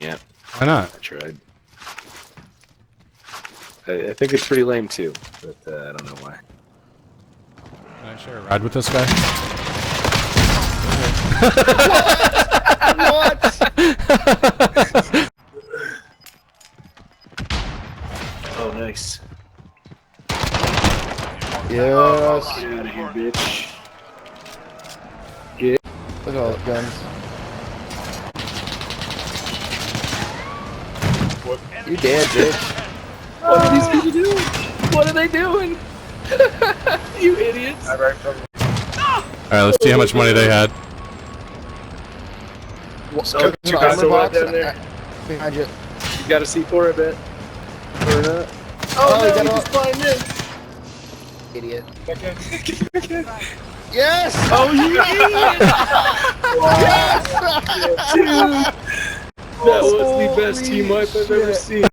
Yeah. Why not? I tried. I think it's pretty lame too, but I don't know why. Can I share a ride with this guy? What? Oh, nice. Yes. Get out of here, bitch. Get. Look at all those guns. You dead, bitch. What are these people doing? What are they doing? You idiots. Alright, let's see how much money they had. So, two guys armor right box down there. behind you. You got a C4, I bet. Or not. Oh, Oh, you no, got he's flying in. Idiot. Okay. Yes! Oh, you idiot! Yes! Dude! That was the best team wipe I've ever seen.